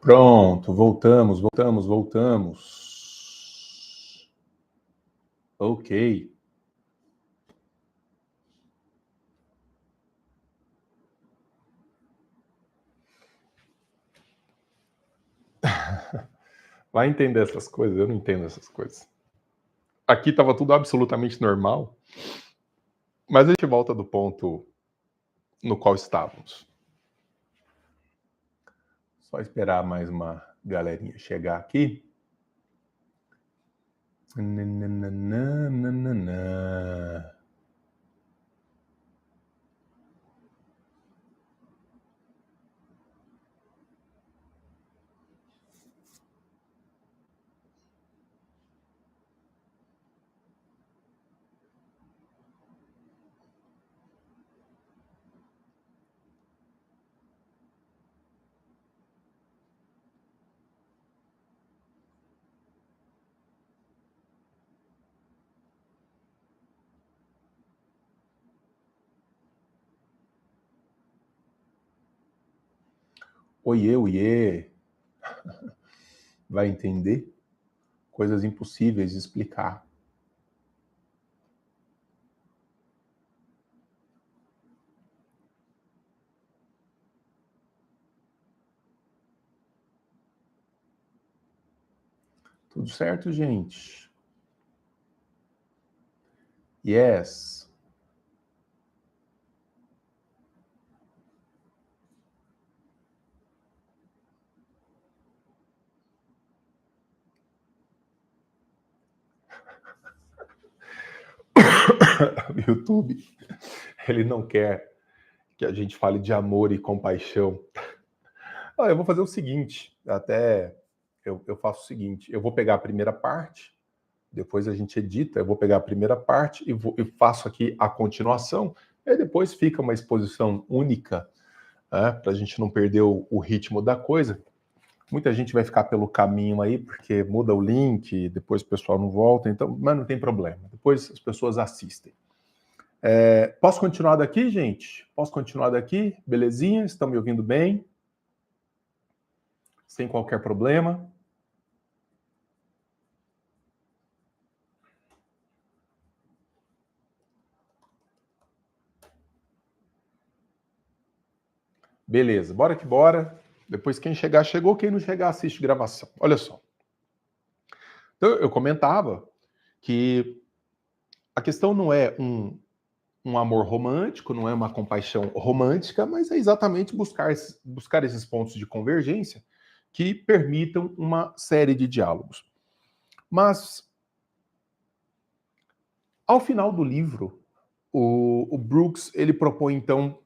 Pronto, voltamos. Ok. Vai entender essas coisas, eu não entendo essas coisas. Aqui estava tudo absolutamente normal, mas a gente volta do ponto no qual estávamos. Só esperar mais uma galerinha chegar aqui. Nananana. Oiê, oiê. Vai entender? Coisas impossíveis de explicar. Tudo certo, gente? Yes. O YouTube, ele não quer que a gente fale de amor e compaixão. Eu vou fazer o seguinte, eu faço o seguinte, eu vou pegar a primeira parte, depois a gente edita, eu vou pegar a primeira parte e faço aqui a continuação, e depois fica uma exposição única, né, para a gente não perder o ritmo da coisa. Muita gente vai ficar pelo caminho aí, porque muda o link, depois o pessoal não volta, então, mas não tem problema, depois as pessoas assistem. Posso continuar daqui, gente? Posso continuar daqui? Belezinha? Estão me ouvindo bem? Sem qualquer problema? Beleza, bora que bora. Depois quem chegar, chegou. Quem não chegar, assiste gravação. Olha só. Então, eu comentava que a questão não é um amor romântico, não é uma compaixão romântica, mas é exatamente buscar esses pontos de convergência que permitam uma série de diálogos. Mas, ao final do livro, o Brooks ele propõe, então,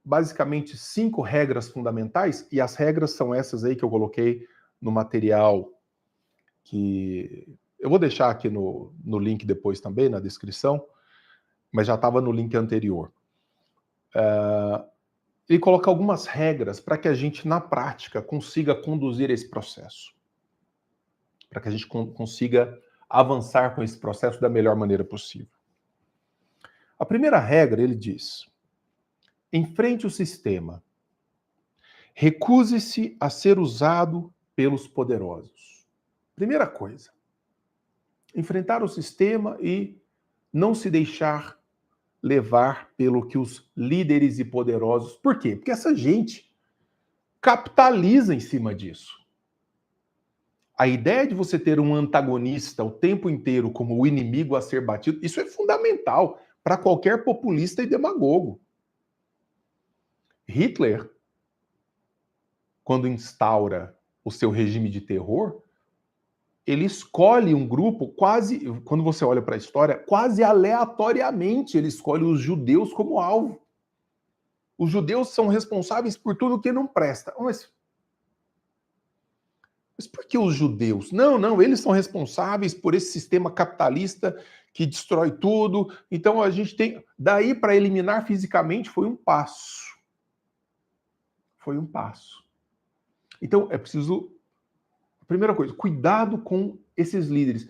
basicamente 5 regras fundamentais, e as regras são essas aí que eu coloquei no material que eu vou deixar aqui no link depois também, na descrição, mas já estava no link anterior. Ele coloca algumas regras para que a gente, na prática, consiga conduzir esse processo. Para que a gente consiga avançar com esse processo da melhor maneira possível. A primeira regra, ele diz: enfrente o sistema. Recuse-se a ser usado pelos poderosos. Primeira coisa. Enfrentar o sistema e não se deixar levar pelo que os líderes e poderosos... Por quê? Porque essa gente capitaliza em cima disso. A ideia de você ter um antagonista o tempo inteiro como o inimigo a ser batido, isso é fundamental para qualquer populista e demagogo. Hitler, quando instaura o seu regime de terror, ele escolhe um grupo quase, quando você olha para a história, quase aleatoriamente ele escolhe os judeus como alvo. Os judeus são responsáveis por tudo que não presta. Mas por que os judeus? Não, eles são responsáveis por esse sistema capitalista que destrói tudo. Então a gente tem... Daí para eliminar fisicamente foi um passo. Foi um passo. Então é preciso... Primeira coisa, cuidado com esses líderes.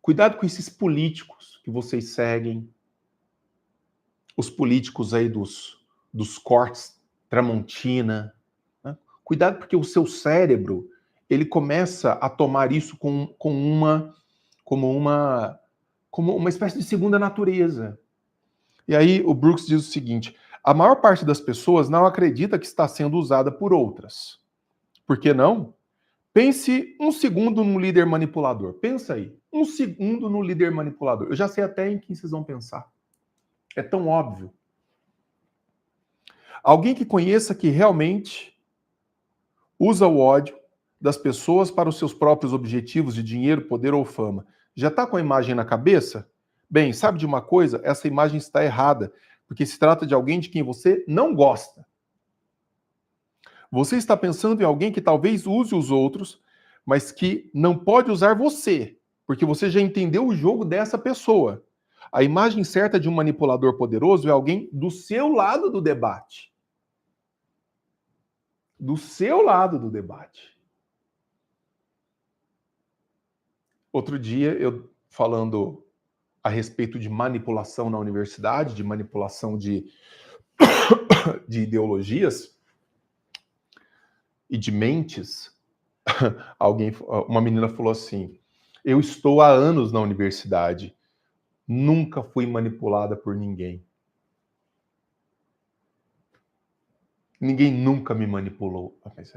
Cuidado com esses políticos que vocês seguem. Os políticos aí dos cortes Tramontina, né? Cuidado, porque o seu cérebro, ele começa a tomar isso como uma espécie de segunda natureza. E aí o Brooks diz o seguinte: a maior parte das pessoas não acredita que está sendo usada por outras. Por que não? Pense um segundo no líder manipulador. Pensa aí. Um segundo no líder manipulador. Eu já sei até em quem vocês vão pensar. É tão óbvio. Alguém que conheça que realmente usa o ódio das pessoas para os seus próprios objetivos de dinheiro, poder ou fama. Já está com a imagem na cabeça? Bem, sabe de uma coisa? Essa imagem está errada, porque se trata de alguém de quem você não gosta. Você está pensando em alguém que talvez use os outros, mas que não pode usar você, porque você já entendeu o jogo dessa pessoa. A imagem certa de um manipulador poderoso é alguém do seu lado do debate. Do seu lado do debate. Outro dia, eu falando a respeito de manipulação na universidade, de manipulação de ideologias e de mentes, uma menina falou assim: eu estou há anos na universidade, nunca fui manipulada por ninguém. Ninguém nunca me manipulou. Mas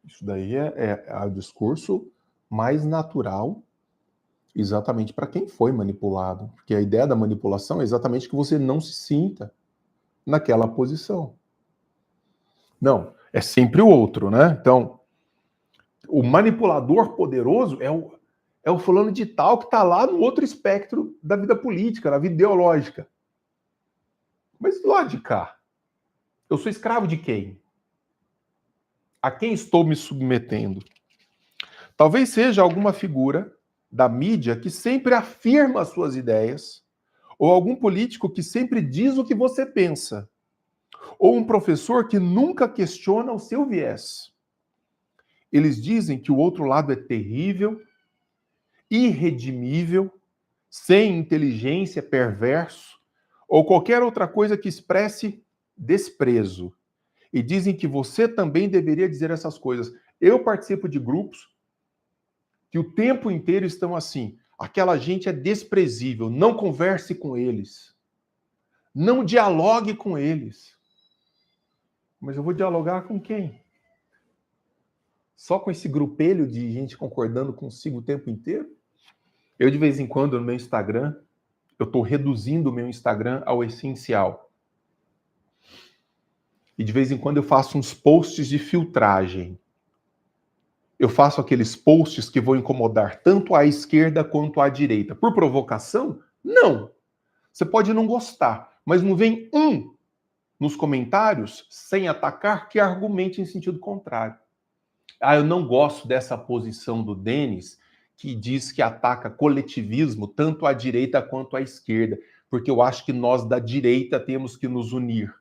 isso daí é o discurso mais natural, exatamente para quem foi manipulado. Porque a ideia da manipulação é exatamente que você não se sinta naquela posição. Não, é sempre o outro, né? Então, o manipulador poderoso é o fulano de tal que está lá no outro espectro da vida política, da vida ideológica. Mas do lado de cá, eu sou escravo de quem? A quem estou me submetendo? Talvez seja alguma figura da mídia que sempre afirma as suas ideias, ou algum político que sempre diz o que você pensa, ou um professor que nunca questiona o seu viés. Eles dizem que o outro lado é terrível, irredimível, sem inteligência, perverso, ou qualquer outra coisa que expresse desprezo. E dizem que você também deveria dizer essas coisas. Eu participo de grupos que o tempo inteiro estão assim: aquela gente é desprezível, não converse com eles, não dialogue com eles. Mas eu vou dialogar com quem? Só com esse grupelho de gente concordando consigo o tempo inteiro? Eu, de vez em quando, no meu Instagram, eu estou reduzindo o meu Instagram ao essencial. E de vez em quando eu faço uns posts de filtragem. Eu faço aqueles posts que vão incomodar tanto a esquerda quanto a direita. Por provocação? Não. Você pode não gostar, mas não vem um nos comentários, sem atacar, que argumente em sentido contrário. Ah, eu não gosto dessa posição do Denis, que diz que ataca coletivismo tanto à direita quanto à esquerda, porque eu acho que nós da direita temos que nos unir.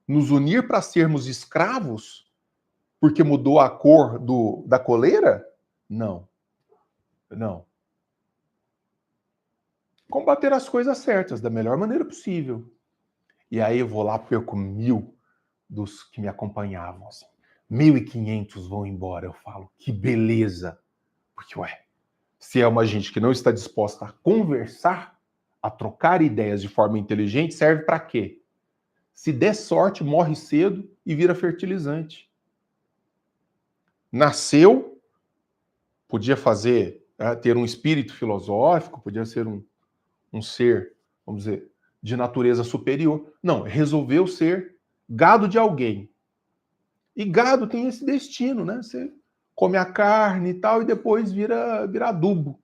Nos unir para sermos escravos? Porque mudou a cor da coleira? Não. Não. Combater as coisas certas da melhor maneira possível. E aí eu vou lá, perco 1.000 dos que me acompanhavam. Assim. 1.500 vão embora. Eu falo, que beleza. Porque, se é uma gente que não está disposta a conversar, a trocar ideias de forma inteligente, serve para quê? Se der sorte, morre cedo e vira fertilizante. Nasceu, podia ter um espírito filosófico, podia ser um ser, vamos dizer, de natureza superior. Não, resolveu ser gado de alguém. E gado tem esse destino, né? Você come a carne e tal, e depois vira adubo.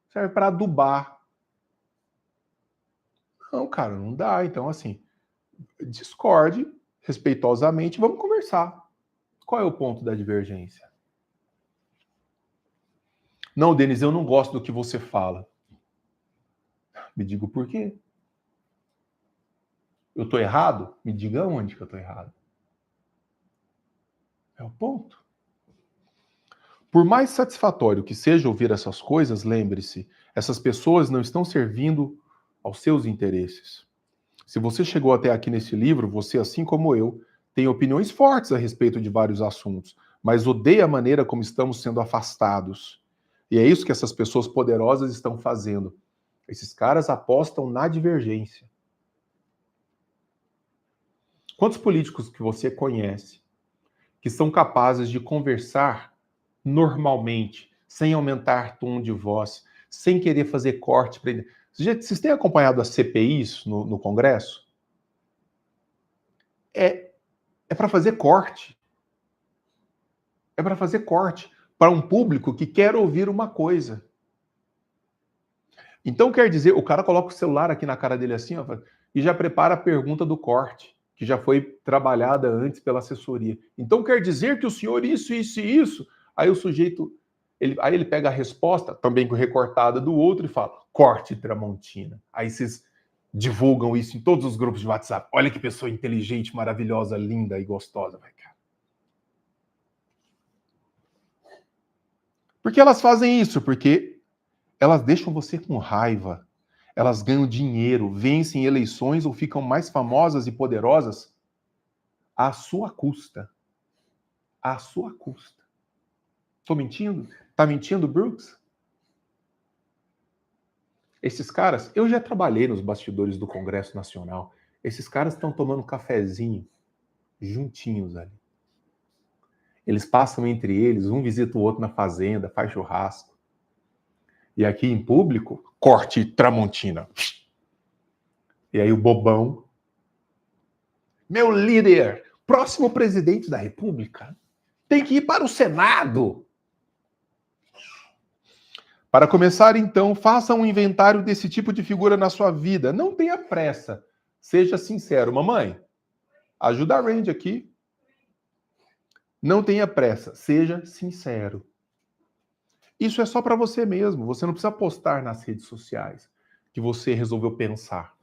Serve para adubar. Não, cara, não dá. Então, assim, discorde respeitosamente, vamos conversar. Qual é o ponto da divergência? Não, Denis, eu não gosto do que você fala. Me diga o porquê. Eu estou errado? Me diga onde que eu estou errado. É o ponto. Por mais satisfatório que seja ouvir essas coisas, lembre-se, essas pessoas não estão servindo aos seus interesses. Se você chegou até aqui nesse livro, você, assim como eu, tem opiniões fortes a respeito de vários assuntos, mas odeia a maneira como estamos sendo afastados. E é isso que essas pessoas poderosas estão fazendo. Esses caras apostam na divergência. Quantos políticos que você conhece que são capazes de conversar normalmente, sem aumentar tom de voz, sem querer fazer corte? Vocês têm acompanhado as CPIs no Congresso? É para fazer corte. É para fazer corte para um público que quer ouvir uma coisa. Então quer dizer, o cara coloca o celular aqui na cara dele assim, ó, e já prepara a pergunta do corte, que já foi trabalhada antes pela assessoria. Então quer dizer que o senhor isso, isso e isso? Aí o sujeito, aí ele pega a resposta, também recortada do outro, e fala, corte Tramontina. Aí vocês divulgam isso em todos os grupos de WhatsApp. Olha que pessoa inteligente, maravilhosa, linda e gostosa. Vai, cara. Por que elas fazem isso? Porque elas deixam você com raiva. Elas ganham dinheiro, vencem eleições ou ficam mais famosas e poderosas à sua custa. À sua custa. Tô mentindo? Tá mentindo, Brooks? Esses caras, eu já trabalhei nos bastidores do Congresso Nacional. Esses caras estão tomando cafezinho juntinhos ali. Eles passam entre eles, um visita o outro na fazenda, faz churrasco. E aqui em público, corte Tramontina. E aí o bobão, meu líder, próximo presidente da República, tem que ir para o Senado. Para começar, então, faça um inventário desse tipo de figura na sua vida. Não tenha pressa. Seja sincero. Mamãe, ajuda a Randy aqui. Não tenha pressa. Seja sincero. Isso é só para você mesmo. Você não precisa postar nas redes sociais que você resolveu pensar.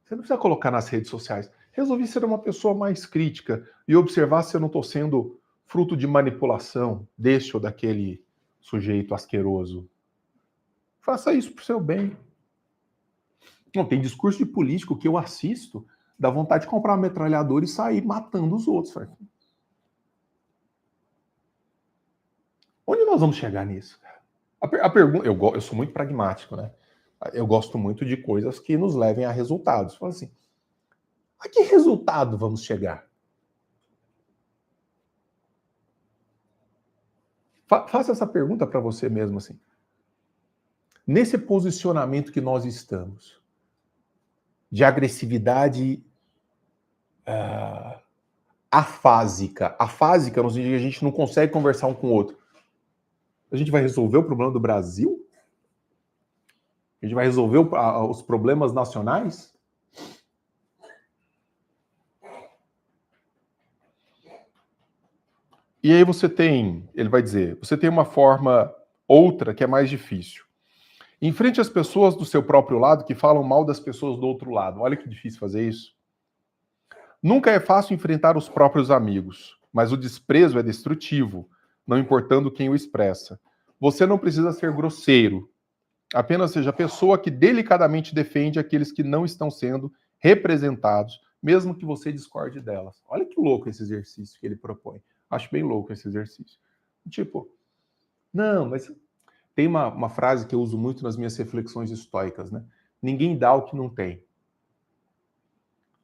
Você não precisa colocar nas redes sociais. Resolvi ser uma pessoa mais crítica e observar se eu não estou sendo fruto de manipulação deste ou daquele sujeito asqueroso. Faça isso para o seu bem. Não, tem discurso de político que eu assisto, dá vontade de comprar uma metralhadora e sair matando os outros. Onde nós vamos chegar nisso? A pergunta, eu sou muito pragmático, né? Eu gosto muito de coisas que nos levem a resultados. Fala assim, a que resultado vamos chegar? Faça essa pergunta para você mesmo assim. Nesse posicionamento que nós estamos, de agressividade afásica. Afásica, no sentido que a gente não consegue conversar um com o outro. A gente vai resolver o problema do Brasil? A gente vai resolver os problemas nacionais? E aí você tem, ele vai dizer, você tem uma forma outra que é mais difícil. Enfrente as pessoas do seu próprio lado que falam mal das pessoas do outro lado. Olha que difícil fazer isso. Nunca é fácil enfrentar os próprios amigos, mas o desprezo é destrutivo, não importando quem o expressa. Você não precisa ser grosseiro, apenas seja a pessoa que delicadamente defende aqueles que não estão sendo representados, mesmo que você discorde delas. Olha que louco esse exercício que ele propõe. Acho bem louco esse exercício. Tipo, não, mas tem uma frase que eu uso muito nas minhas reflexões estoicas, né? Ninguém dá o que não tem.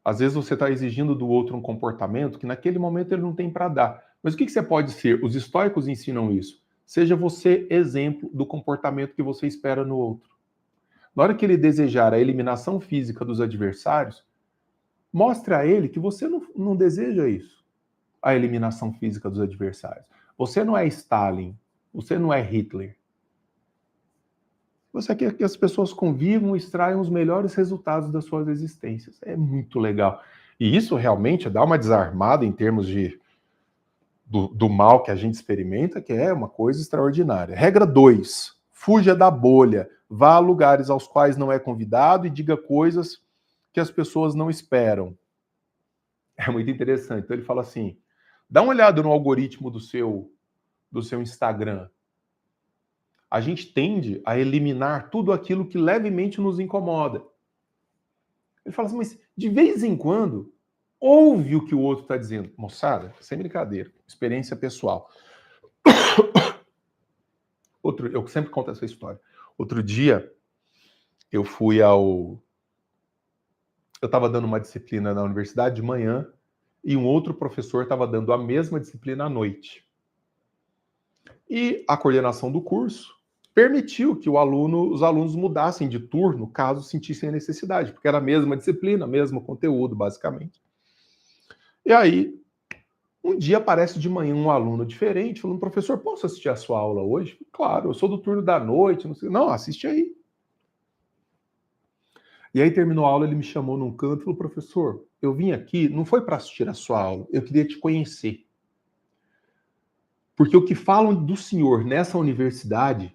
Às vezes você está exigindo do outro um comportamento que naquele momento ele não tem para dar. Mas o que você pode ser? Os estoicos ensinam isso. Seja você exemplo do comportamento que você espera no outro. Na hora que ele desejar a eliminação física dos adversários, mostre a ele que você não deseja isso, a eliminação física dos adversários. Você não é Stalin, você não é Hitler. Você quer que as pessoas convivam e extraiam os melhores resultados das suas existências. É muito legal. E isso realmente dá uma desarmada em termos do mal que a gente experimenta, que é uma coisa extraordinária. Regra 2. Fuja da bolha. Vá a lugares aos quais não é convidado e diga coisas que as pessoas não esperam. É muito interessante. Então ele fala assim, dá uma olhada no algoritmo do seu Instagram. A gente tende a eliminar tudo aquilo que levemente nos incomoda. Ele fala assim, mas de vez em quando, ouve o que o outro está dizendo. Moçada, sem brincadeira, experiência pessoal. Eu sempre conto essa história. Outro dia, eu estava dando uma disciplina na universidade de manhã e um outro professor estava dando a mesma disciplina à noite. E a coordenação do curso permitiu que os alunos mudassem de turno caso sentissem a necessidade, porque era a mesma disciplina, mesmo conteúdo, basicamente. E aí, um dia aparece de manhã um aluno diferente, falando, professor, posso assistir a sua aula hoje? Claro, eu sou do turno da noite, não sei. Não, assiste aí. E aí terminou a aula, ele me chamou num canto e falou, professor, eu vim aqui, não foi para assistir a sua aula, eu queria te conhecer. Porque o que falam do senhor nessa universidade,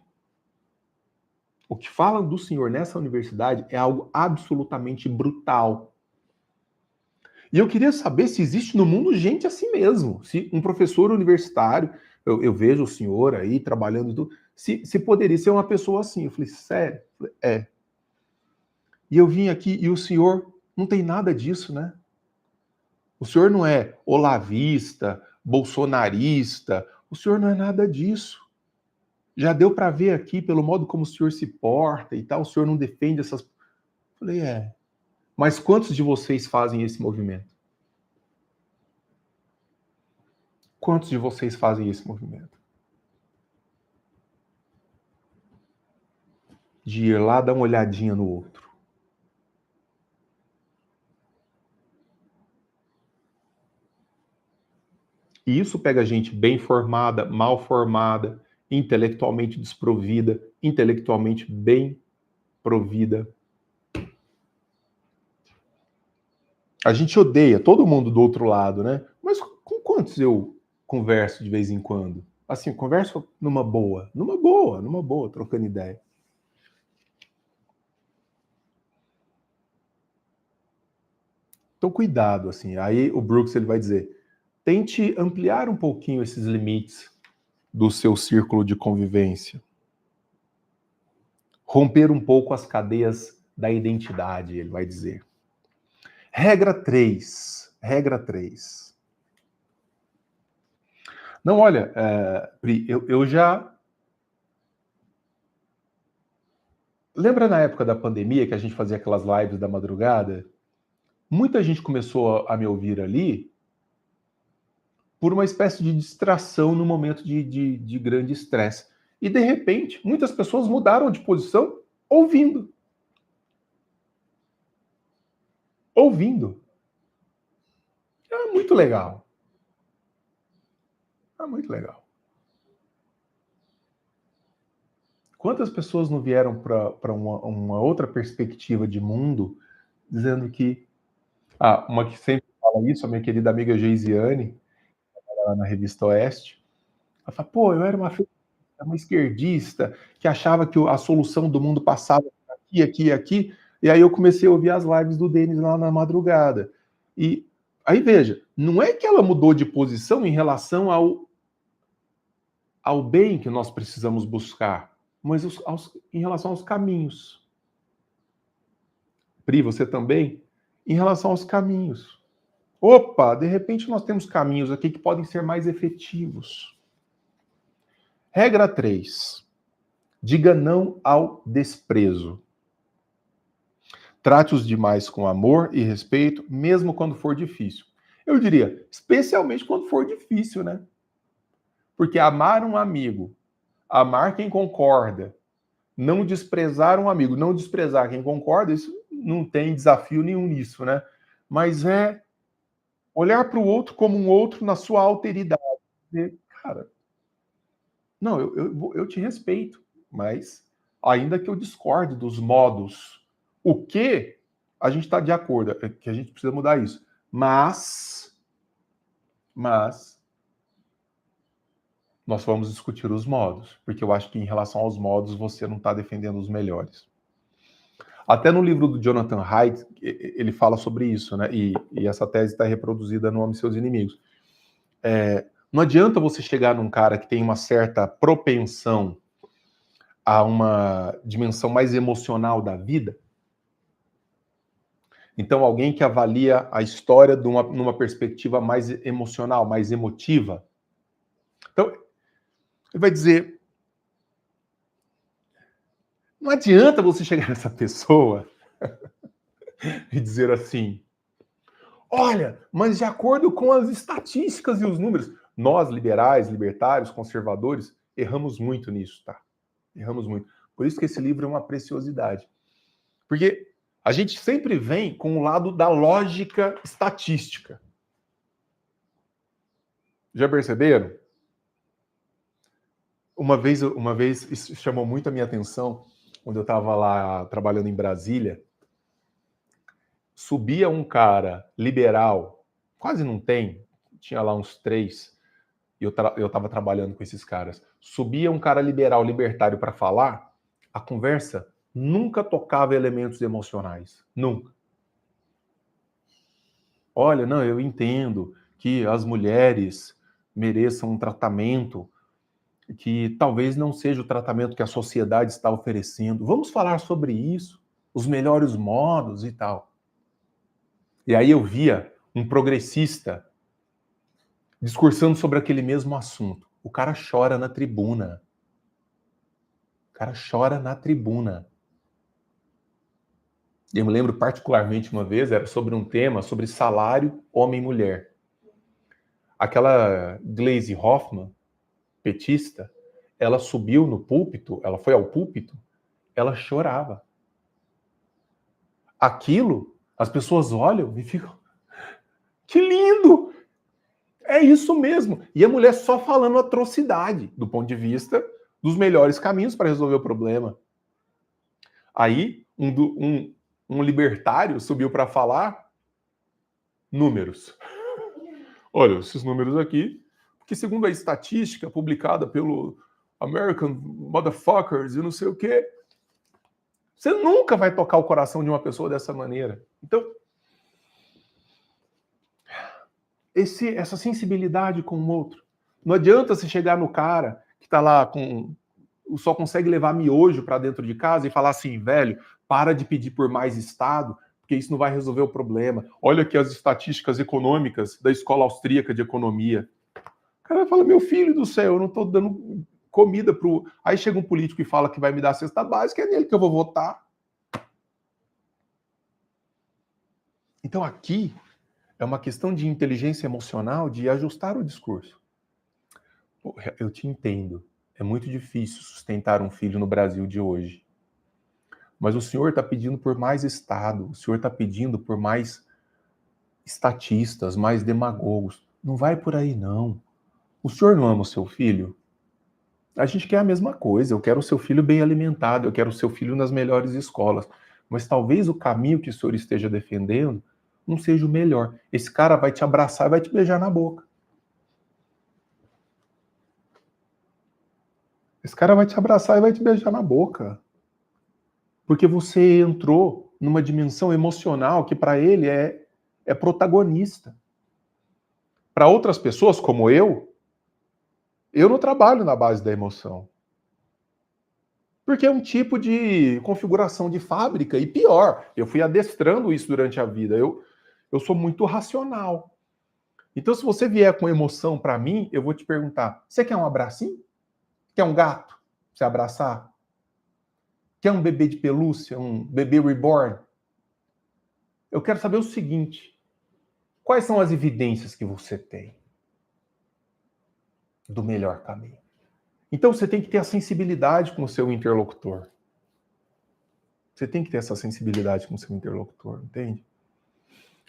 é algo absolutamente brutal. E eu queria saber se existe no mundo gente assim mesmo. Se um professor universitário, eu vejo o senhor aí trabalhando, se poderia ser uma pessoa assim. Eu falei, sério? É. E eu vim aqui e o senhor não tem nada disso, né? O senhor não é olavista, bolsonarista, o senhor não é nada disso. Já deu para ver aqui pelo modo como o senhor se porta e tal, o senhor não defende essas. Eu falei, mas quantos de vocês fazem esse movimento? Quantos de vocês fazem esse movimento? De ir lá dar uma olhadinha no outro. E isso pega gente bem formada, mal formada, intelectualmente desprovida, intelectualmente bem provida. A gente odeia todo mundo do outro lado, né? Mas com quantos eu converso de vez em quando? Assim, converso numa boa, trocando ideia. Então, cuidado, assim. Aí o Brooks ele vai dizer: tente ampliar um pouquinho esses limites do seu círculo de convivência. Romper um pouco as cadeias da identidade, ele vai dizer. Regra 3. Não, olha, Pri, eu já. Lembra na época da pandemia que a gente fazia aquelas lives da madrugada? Muita gente começou a me ouvir ali por uma espécie de distração no momento de grande estresse. E, de repente, muitas pessoas mudaram de posição ouvindo. Ouvindo. É muito legal. É muito legal. Quantas pessoas não vieram para uma outra perspectiva de mundo, dizendo que... uma que sempre fala isso, a minha querida amiga Geisiane, lá na Revista Oeste, ela fala, pô, eu era uma esquerdista que achava que a solução do mundo passava aqui, aqui e aqui, e aí eu comecei a ouvir as lives do Denis lá na madrugada. E aí, veja, não é que ela mudou de posição em relação ao bem que nós precisamos buscar, mas em relação aos caminhos. Pri, você também? Em relação aos caminhos. Opa, de repente nós temos caminhos aqui que podem ser mais efetivos. Regra 3. Diga não ao desprezo. Trate os demais com amor e respeito, mesmo quando for difícil. Eu diria, especialmente quando for difícil, né? Porque amar um amigo, amar quem concorda, não desprezar um amigo, não desprezar quem concorda, isso não tem desafio nenhum nisso, né? Mas é olhar para o outro como um outro na sua alteridade. Dizer, cara, não, eu te respeito, mas ainda que eu discorde dos modos, o que a gente está de acordo, é que a gente precisa mudar isso. Mas nós vamos discutir os modos, porque eu acho que em relação aos modos você não está defendendo os melhores. Até no livro do Jonathan Haidt, ele fala sobre isso, né? E essa tese está reproduzida no Ame Seus Inimigos. Não adianta você chegar num cara que tem uma certa propensão a uma dimensão mais emocional da vida Então, alguém que avalia a história numa perspectiva mais emocional, mais emotiva. Então, ele vai dizer, não adianta você chegar nessa pessoa e dizer assim, olha, mas de acordo com as estatísticas e os números, nós, liberais, libertários, conservadores, erramos muito nisso, tá? Erramos muito. Por isso que esse livro é uma preciosidade. Porque a gente sempre vem com o lado da lógica estatística. Já perceberam? Uma vez isso chamou muito a minha atenção, quando eu estava lá trabalhando em Brasília, subia um cara liberal, quase não tem, tinha lá uns 3, e eu estava trabalhando com esses caras. Subia um cara liberal, libertário para falar, a conversa nunca tocava elementos emocionais. Nunca. Olha, não, eu entendo que as mulheres mereçam um tratamento que talvez não seja o tratamento que a sociedade está oferecendo. Vamos falar sobre isso, os melhores modos e tal. E aí eu via um progressista discursando sobre aquele mesmo assunto. O cara chora na tribuna. O cara chora na tribuna. Eu me lembro particularmente uma vez, era sobre um tema, sobre salário homem-mulher. Aquela Gleisi Hoffmann, petista, ela subiu no púlpito, ela foi ao púlpito, ela chorava. Aquilo, as pessoas olham e ficam, que lindo! É isso mesmo. E a mulher só falando atrocidade, do ponto de vista dos melhores caminhos para resolver o problema. Aí, um libertário subiu para falar números. Olha, esses números aqui, porque segundo a estatística publicada pelo American Motherfuckers e não sei o quê, você nunca vai tocar o coração de uma pessoa dessa maneira. Então, essa sensibilidade com o outro. Não adianta você chegar no cara que está lá só consegue levar miojo para dentro de casa e falar assim, velho, para de pedir por mais Estado, porque isso não vai resolver o problema. Olha aqui as estatísticas econômicas da Escola Austríaca de Economia. O cara vai falar, meu filho do céu, eu não estou dando comida pro... Aí chega um político e fala que vai me dar a cesta básica, é nele que eu vou votar. Então aqui é uma questão de inteligência emocional, de ajustar o discurso. Eu te entendo. É muito difícil sustentar um filho no Brasil de hoje. Mas o senhor está pedindo por mais Estado, o senhor está pedindo por mais estatistas, mais demagogos. Não vai por aí, não. O senhor não ama o seu filho? A gente quer a mesma coisa. Eu quero o seu filho bem alimentado, eu quero o seu filho nas melhores escolas. Mas talvez o caminho que o senhor esteja defendendo não seja o melhor. Esse cara vai te abraçar e vai te beijar na boca. Esse cara vai te abraçar e vai te beijar na boca. Porque você entrou numa dimensão emocional que para ele é protagonista. Para outras pessoas, como eu não trabalho na base da emoção. Porque é um tipo de configuração de fábrica, e pior, eu fui adestrando isso durante a vida. Eu sou muito racional. Então, se você vier com emoção para mim, eu vou te perguntar: você quer um abracinho? Quer um gato pra você abraçar? Quer um bebê de pelúcia, um bebê reborn? Eu quero saber o seguinte: quais são as evidências que você tem do melhor caminho? Então você tem que ter a sensibilidade com o seu interlocutor. Você tem que ter essa sensibilidade com o seu interlocutor, entende?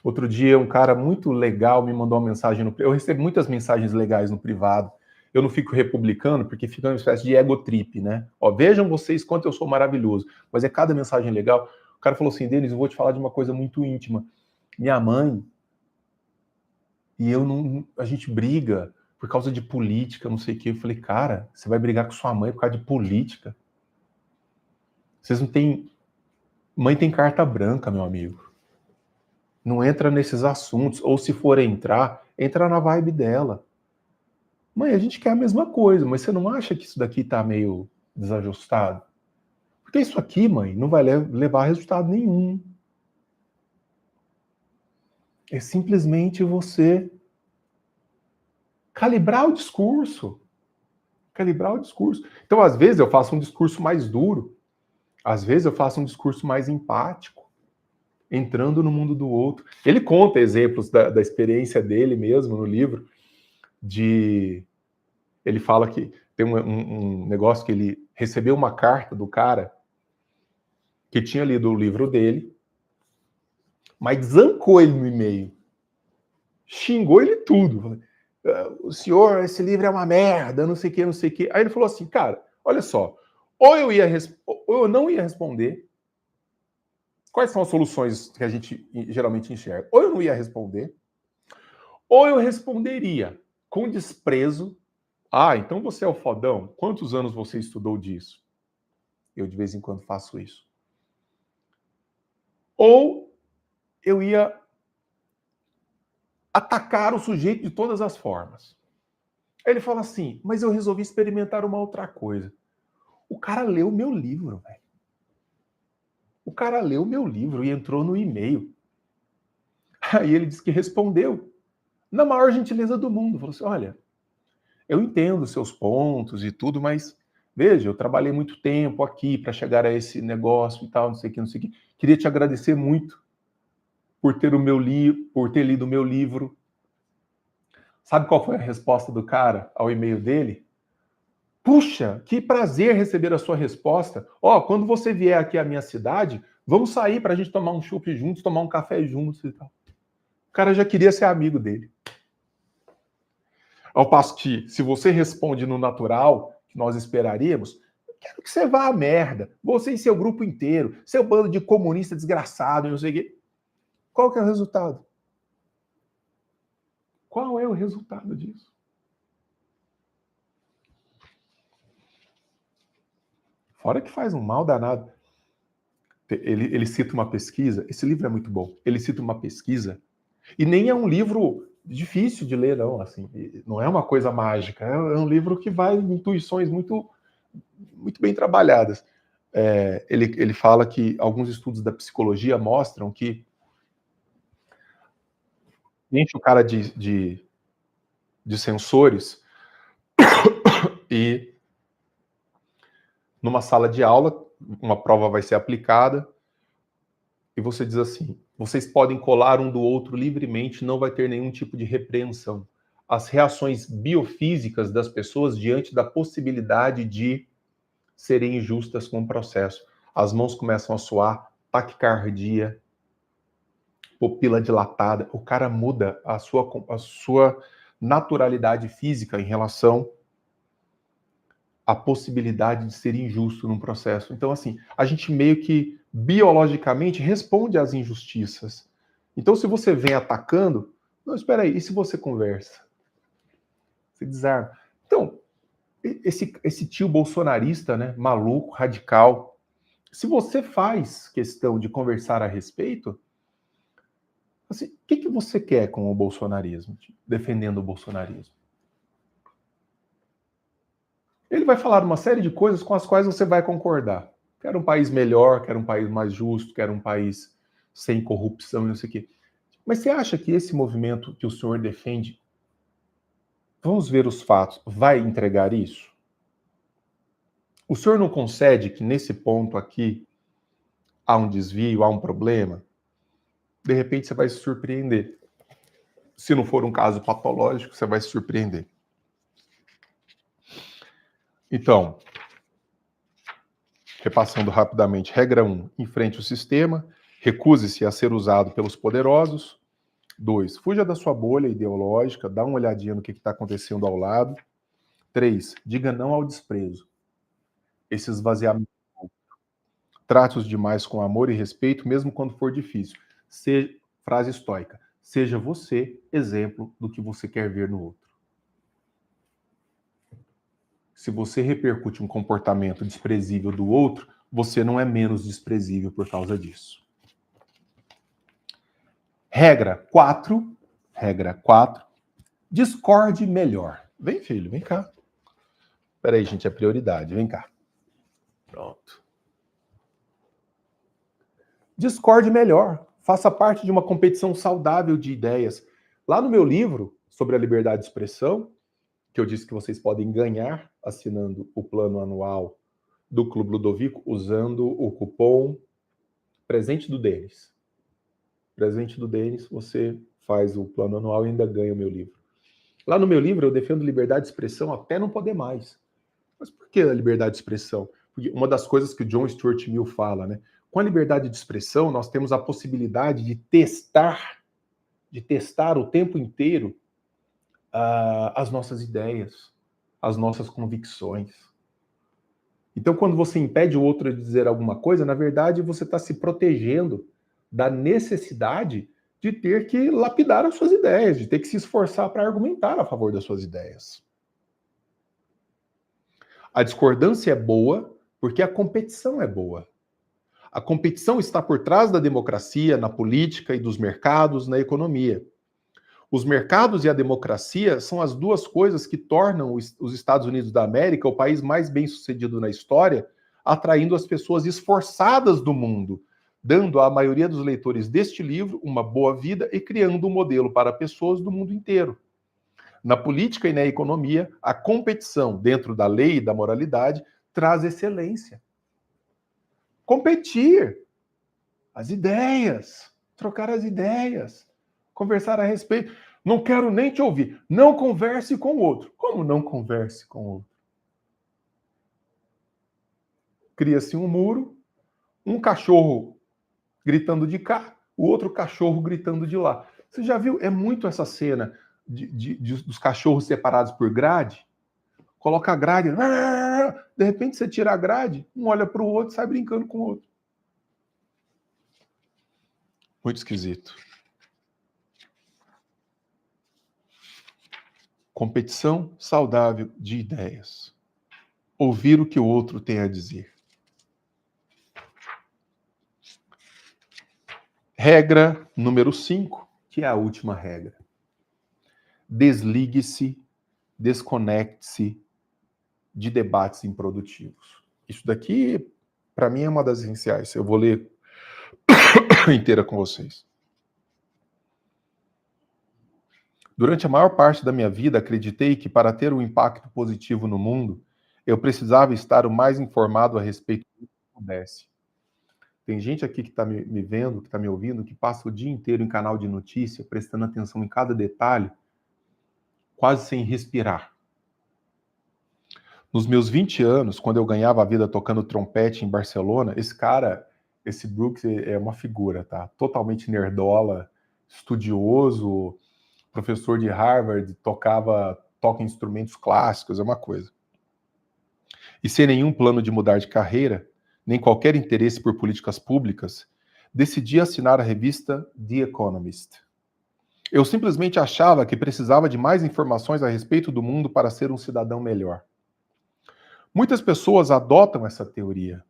Outro dia um cara muito legal me mandou uma mensagem eu recebo muitas mensagens legais no privado. Eu não fico republicando porque fica uma espécie de ego trip, né? Ó, vejam vocês quanto eu sou maravilhoso. Mas é cada mensagem legal. O cara falou assim, Denis, eu vou te falar de uma coisa muito íntima. Minha mãe e eu não... A gente briga por causa de política, não sei o quê. Eu falei, cara, você vai brigar com sua mãe por causa de política? Vocês não têm... Mãe tem carta branca, meu amigo. Não entra nesses assuntos. Ou se for entrar, entra na vibe dela. Mãe, a gente quer a mesma coisa, mas você não acha que isso daqui tá meio desajustado? Porque isso aqui, mãe, não vai levar a resultado nenhum. É simplesmente você calibrar o discurso. Calibrar o discurso. Então, às vezes, eu faço um discurso mais duro. Às vezes, eu faço um discurso mais empático, entrando no mundo do outro. Ele conta exemplos da experiência dele mesmo no livro, ele fala que tem um negócio que ele recebeu uma carta do cara que tinha lido o livro dele, mas zancou ele no e-mail. Xingou ele tudo. O senhor, esse livro é uma merda, não sei o que, não sei o que. Aí ele falou assim, cara, olha só, ou eu não ia responder. Quais são as soluções que a gente geralmente enxerga? Ou eu não ia responder, ou eu responderia com desprezo. Ah, então você é o fodão? Quantos anos você estudou disso? Eu de vez em quando faço isso. Ou eu ia atacar o sujeito de todas as formas. Aí ele fala assim, mas eu resolvi experimentar uma outra coisa. O cara leu meu livro, velho. O cara leu meu livro e entrou no e-mail. Aí ele disse que respondeu na maior gentileza do mundo. Falou assim, olha, eu entendo seus pontos e tudo, mas veja, eu trabalhei muito tempo aqui para chegar a esse negócio e tal, não sei o que, não sei o que. Queria te agradecer muito por ter lido o meu livro. Sabe qual foi a resposta do cara ao e-mail dele? Puxa, que prazer receber a sua resposta. Ó, quando você vier aqui à minha cidade, vamos sair para a gente tomar um chopp juntos, tomar um café juntos e tal. O cara já queria ser amigo dele. Ao passo que, se você responde no natural, que nós esperaríamos, eu quero que você vá à merda. Você e seu grupo inteiro, seu bando de comunista desgraçado, não sei o quê. Qual que é o resultado? Qual é o resultado disso? Fora que faz um mal danado. Ele cita uma pesquisa, esse livro é muito bom. Ele cita uma pesquisa, e nem é um livro difícil de ler, não. Assim, não é uma coisa mágica, é um livro que vai em intuições muito, muito bem trabalhadas. Ele fala que alguns estudos da psicologia mostram que enche o cara de sensores e numa sala de aula, uma prova vai ser aplicada e você diz assim, vocês podem colar um do outro livremente, não vai ter nenhum tipo de repreensão. As reações biofísicas das pessoas diante da possibilidade de serem injustas com o processo. As mãos começam a suar, taquicardia, pupila dilatada, o cara muda a sua naturalidade física em relação à possibilidade de ser injusto num processo. Então, assim, a gente meio que biologicamente responde às injustiças. Então, se você vem atacando, não, espera aí, e se você conversa? Você desarma. Então, esse tio bolsonarista, né, maluco, radical, se você faz questão de conversar a respeito, assim, o que você quer com o bolsonarismo, defendendo o bolsonarismo? Ele vai falar uma série de coisas com as quais você vai concordar. Quero um país melhor, quero um país mais justo, quero um país sem corrupção, não sei o quê. Mas você acha que esse movimento que o senhor defende, vamos ver os fatos, vai entregar isso? O senhor não concede que nesse ponto aqui há um desvio, há um problema? De repente você vai se surpreender. Se não for um caso patológico, você vai se surpreender. Então, repassando rapidamente, regra 1, enfrente o sistema, recuse-se a ser usado pelos poderosos. 2, fuja da sua bolha ideológica, dá uma olhadinha no que está acontecendo ao lado. 3, diga não ao desprezo. Esse esvaziamento. Trate os demais com amor e respeito, mesmo quando for difícil. Frase estoica. Seja você exemplo do que você quer ver no outro. Se você repercute um comportamento desprezível do outro, você não é menos desprezível por causa disso. Regra 4, discorde melhor. Vem, filho, vem cá. Peraí, gente, é prioridade, vem cá. Pronto. Discorde melhor. Faça parte de uma competição saudável de ideias. Lá no meu livro sobre a liberdade de expressão, que eu disse que vocês podem ganhar assinando o plano anual do Clube Ludovico usando o cupom Presente do Denis. Presente do Denis, você faz o plano anual e ainda ganha o meu livro. Lá no meu livro eu defendo liberdade de expressão até não poder mais. Mas por que a liberdade de expressão? Porque uma das coisas que o John Stuart Mill fala, né? Com a liberdade de expressão, nós temos a possibilidade de testar o tempo inteiro as nossas ideias, as nossas convicções. Então, quando você impede o outro de dizer alguma coisa, na verdade, você está se protegendo da necessidade de ter que lapidar as suas ideias, de ter que se esforçar para argumentar a favor das suas ideias. A discordância é boa porque a competição é boa. A competição está por trás da democracia, na política e dos mercados, na economia. Os mercados e a democracia são as duas coisas que tornam os Estados Unidos da América o país mais bem-sucedido na história, atraindo as pessoas esforçadas do mundo, dando à maioria dos leitores deste livro uma boa vida e criando um modelo para pessoas do mundo inteiro. Na política e na economia, a competição dentro da lei e da moralidade traz excelência. Competir, as ideias, trocar as ideias, conversar a respeito. Não quero nem te ouvir. Não converse com o outro. Como não converse com o outro? Cria-se um muro, um cachorro gritando de cá, o outro cachorro gritando de lá. Você já viu? É muito essa cena dos cachorros separados por grade. Coloca a grade, de repente você tira a grade, um olha para o outro e sai brincando com o outro. Muito esquisito. Competição saudável de ideias. Ouvir o que o outro tem a dizer. Regra número 5, que é a última regra. Desligue-se, desconecte-se de debates improdutivos. Isso daqui, para mim, é uma das essenciais. Eu vou ler inteira com vocês. Durante a maior parte da minha vida, acreditei que para ter um impacto positivo no mundo, eu precisava estar o mais informado a respeito do que pudesse. Tem gente aqui que está me vendo, que está me ouvindo, que passa o dia inteiro em canal de notícia, prestando atenção em cada detalhe, quase sem respirar. Nos meus 20 anos, quando eu ganhava a vida tocando trompete em Barcelona, esse Brooks é uma figura, tá? Totalmente nerdola, estudioso, professor de Harvard, toca instrumentos clássicos, é uma coisa. E sem nenhum plano de mudar de carreira, nem qualquer interesse por políticas públicas, decidi assinar a revista The Economist. Eu simplesmente achava que precisava de mais informações a respeito do mundo para ser um cidadão melhor. Muitas pessoas adotam essa teoria.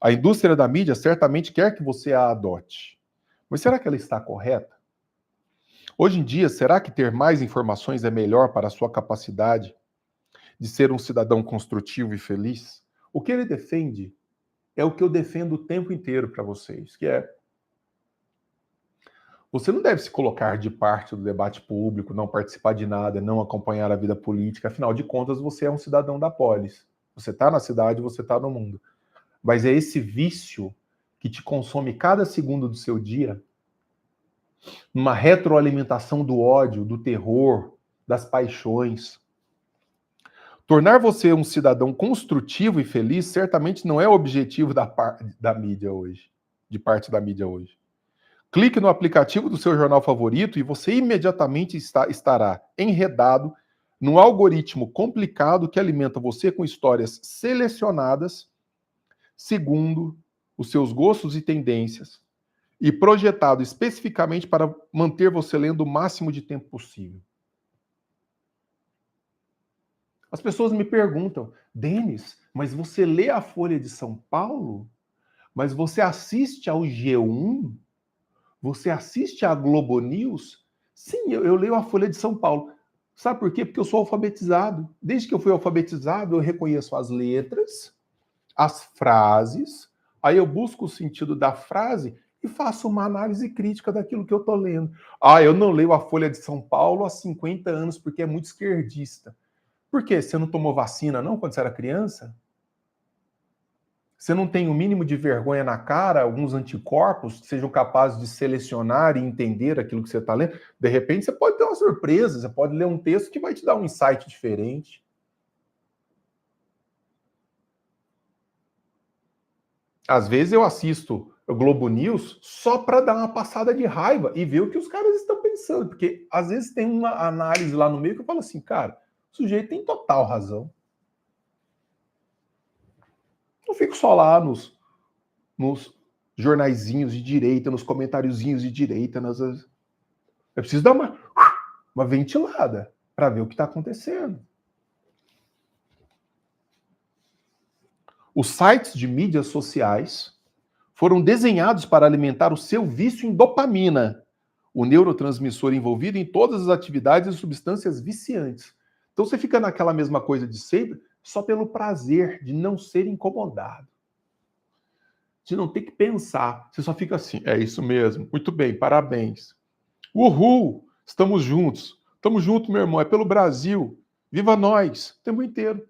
A indústria da mídia certamente quer que você a adote. Mas será que ela está correta? Hoje em dia, será que ter mais informações é melhor para a sua capacidade de ser um cidadão construtivo e feliz? O que ele defende é o que eu defendo o tempo inteiro para vocês, que é: você não deve se colocar de parte do debate público, não participar de nada, não acompanhar a vida política. Afinal de contas, você é um cidadão da polis. Você está na cidade, você está no mundo. Mas é esse vício que te consome cada segundo do seu dia, uma retroalimentação do ódio, do terror, das paixões. Tornar você um cidadão construtivo e feliz certamente não é o objetivo da mídia hoje, de parte da mídia hoje. Clique no aplicativo do seu jornal favorito e você imediatamente estará enredado num algoritmo complicado que alimenta você com histórias selecionadas segundo os seus gostos e tendências e projetado especificamente para manter você lendo o máximo de tempo possível. As pessoas me perguntam: Denis, mas você lê a Folha de São Paulo? Mas você assiste ao G1? Você assiste à Globo News? Sim, eu leio a Folha de São Paulo. Sabe por quê? Porque eu sou alfabetizado. Desde que eu fui alfabetizado, eu reconheço as letras, as frases, aí eu busco o sentido da frase e faço uma análise crítica daquilo que eu estou lendo. Ah, eu não leio a Folha de São Paulo há 50 anos porque é muito esquerdista. Por quê? Você não tomou vacina, não, quando você era criança? Você não tem o mínimo de vergonha na cara, alguns anticorpos que sejam capazes de selecionar e entender aquilo que você está lendo? De repente, você pode ter uma surpresa, você pode ler um texto que vai te dar um insight diferente. Às vezes eu assisto o Globo News só para dar uma passada de raiva e ver o que os caras estão pensando, porque às vezes tem uma análise lá no meio que eu falo assim, cara, o sujeito tem total razão. Não fico só lá nos jornaizinhos de direita, nos comentáriozinhos de direita, eu preciso dar uma ventilada para ver o que está acontecendo. Os sites de mídias sociais foram desenhados para alimentar o seu vício em dopamina, o neurotransmissor envolvido em todas as atividades e substâncias viciantes. Então você fica naquela mesma coisa de sempre, só pelo prazer de não ser incomodado. De não ter que pensar. Você só fica assim, é isso mesmo, muito bem, parabéns. Uhul, estamos juntos. Estamos juntos, meu irmão, é pelo Brasil. Viva nós, o tempo inteiro.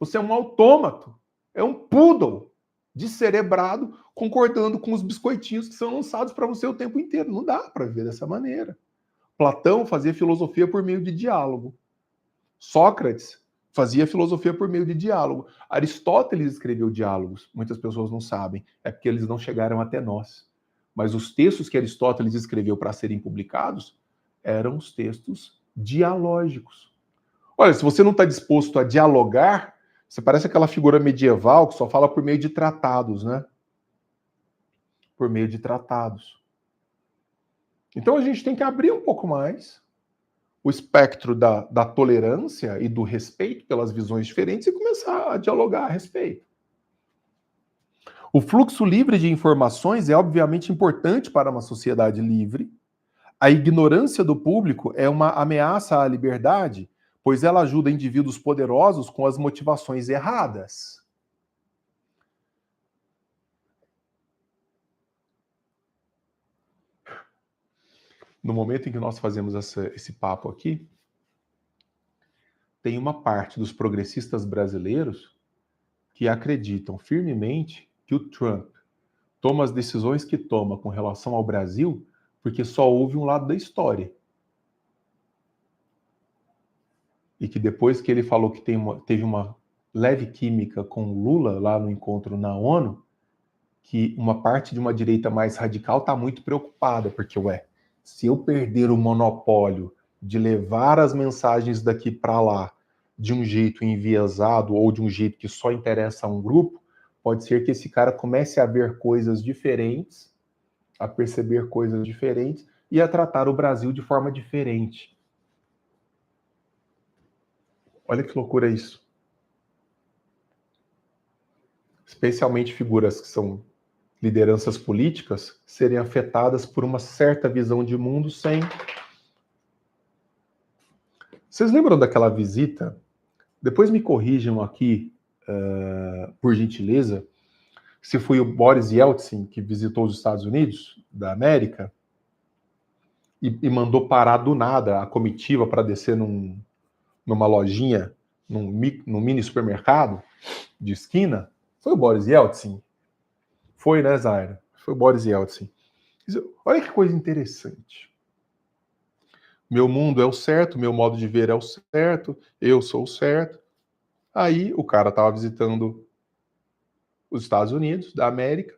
Você é um autômato, é um poodle descerebrado concordando com os biscoitinhos que são lançados para você o tempo inteiro. Não dá para viver dessa maneira. Platão fazia filosofia por meio de diálogo. Sócrates fazia filosofia por meio de diálogo. Aristóteles escreveu diálogos. Muitas pessoas não sabem. É porque eles não chegaram até nós. Mas os textos que Aristóteles escreveu para serem publicados eram os textos dialógicos. Olha, se você não está disposto a dialogar, você parece aquela figura medieval que só fala por meio de tratados, né? Por meio de tratados. Então a gente tem que abrir um pouco mais o espectro da tolerância e do respeito pelas visões diferentes e começar a dialogar a respeito. O fluxo livre de informações é obviamente importante para uma sociedade livre. A ignorância do público é uma ameaça à liberdade, pois ela ajuda indivíduos poderosos com as motivações erradas. No momento em que nós fazemos esse papo aqui, tem uma parte dos progressistas brasileiros que acreditam firmemente que o Trump toma as decisões que toma com relação ao Brasil porque só houve um lado da história. E que depois que ele falou que teve uma leve química com Lula lá no encontro na ONU, que uma parte de uma direita mais radical está muito preocupada, porque, se eu perder o monopólio de levar as mensagens daqui para lá de um jeito enviesado ou de um jeito que só interessa a um grupo, pode ser que esse cara comece a ver coisas diferentes, a perceber coisas diferentes e a tratar o Brasil de forma diferente. Olha que loucura isso. Especialmente figuras que são lideranças políticas serem afetadas por uma certa visão de mundo sem... Vocês lembram daquela visita? Depois me corrijam aqui, por gentileza, se foi o Boris Yeltsin que visitou os Estados Unidos da América e mandou parar do nada a comitiva para descer numa lojinha, num mini supermercado de esquina. Foi o Boris Yeltsin? Foi, né, Zaira? Foi o Boris Yeltsin. Olha que coisa interessante. Meu mundo é o certo, meu modo de ver é o certo, eu sou o certo. Aí o cara estava visitando os Estados Unidos, da América,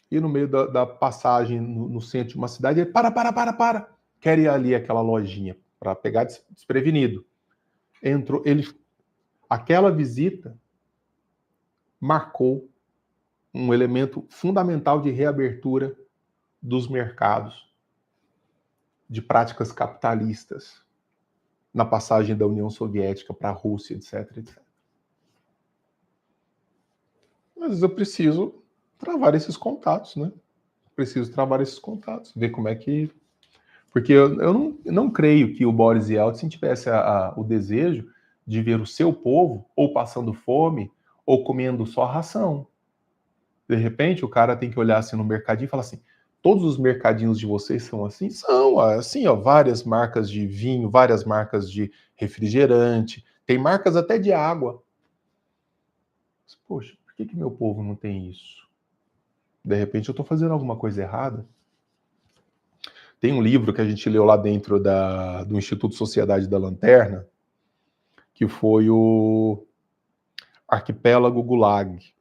e no meio da passagem no centro de uma cidade, ele para. Quer ir ali àquela lojinha para pegar desprevenido. Entrou, aquela visita marcou um elemento fundamental de reabertura dos mercados, de práticas capitalistas, na passagem da União Soviética para a Rússia, etc. Mas eu preciso travar esses contatos, né? Preciso travar esses contatos, ver como é que... Porque eu não creio que o Boris Yeltsin tivesse o desejo de ver o seu povo ou passando fome ou comendo só ração. De repente, o cara tem que olhar assim no mercadinho e falar assim, Todos os mercadinhos de vocês são assim? São, assim, ó, várias marcas de vinho, várias marcas de refrigerante, tem marcas até de água. Poxa, por que meu povo não tem isso? De repente eu estou fazendo alguma coisa errada? Tem um livro que a gente leu lá dentro do Instituto Sociedade da Lanterna, que foi o Arquipélago Gulag.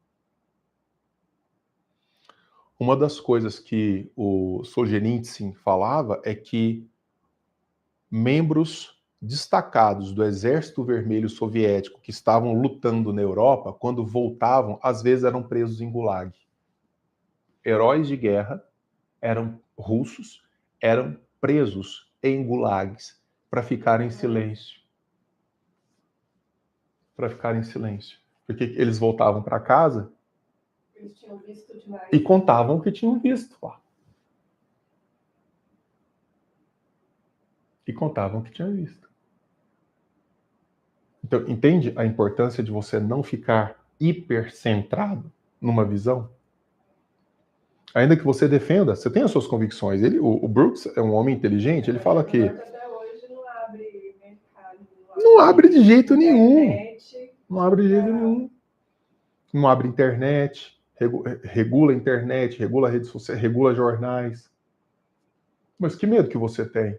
Uma das coisas que o Solzhenitsyn falava é que membros destacados do Exército Vermelho Soviético que estavam lutando na Europa, quando voltavam, às vezes eram presos em Gulag. Heróis de guerra eram russos, eram presos em gulags para ficarem em silêncio. Para ficarem em silêncio. Porque eles voltavam para casa eles tinham visto demais. E contavam o que tinham visto lá. E contavam o que tinham visto. Então, entende a importância de você não ficar hipercentrado numa visão? Ainda que você defenda, você tem as suas convicções. O Brooks é um homem inteligente, ele fala que até hoje não abre mercado. Não abre de jeito nenhum. Não abre de jeito nenhum. Não abre internet, regula a internet, regula redes sociais, regula jornais. Mas que medo que você tem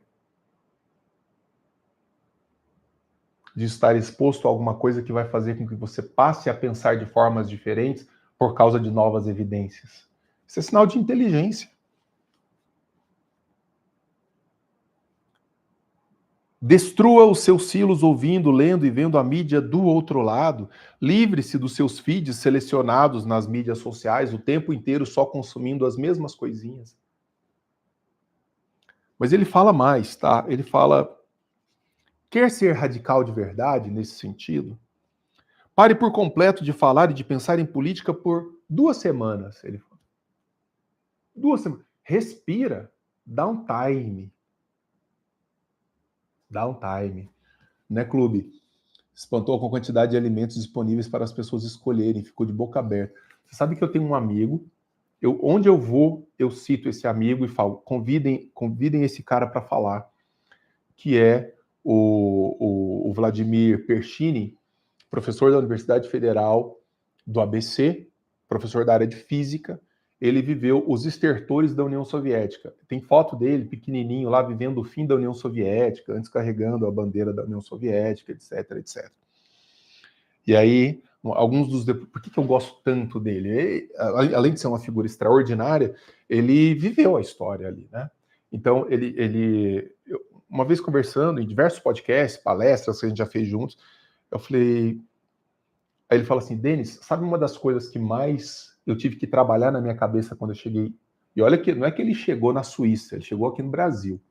de estar exposto a alguma coisa que vai fazer com que você passe a pensar de formas diferentes por causa de novas evidências? Isso é sinal de inteligência. Destrua os seus silos ouvindo, lendo e vendo a mídia do outro lado. Livre-se dos seus feeds selecionados nas mídias sociais o tempo inteiro só consumindo as mesmas coisinhas. Mas ele fala mais, tá? Ele fala: quer ser radical de verdade nesse sentido? Pare por completo de falar e de pensar em política por 2 semanas. Ele fala. 2 semanas. Respira. Dá um time. Dá um time. Né, Clube? Espantou com a quantidade de alimentos disponíveis para as pessoas escolherem. Ficou de boca aberta. Você sabe que eu tenho um amigo. Onde eu vou, eu cito esse amigo e falo: convidem esse cara para falar. Que é o Vladimir Pershini, professor da Universidade Federal do ABC, professor da área de física. Ele viveu os estertores da União Soviética. Tem foto dele, pequenininho, lá vivendo o fim da União Soviética, antes carregando a bandeira da União Soviética, etc, etc. E aí, alguns dos... Por que eu gosto tanto dele? Ele, além de ser uma figura extraordinária, ele viveu a história ali, né? Então, uma vez conversando em diversos podcasts, palestras que a gente já fez juntos, eu falei... Aí ele fala assim: Denis, sabe uma das coisas que mais eu tive que trabalhar na minha cabeça quando eu cheguei? E olha que não é que ele chegou na Suíça, ele chegou aqui no Brasil.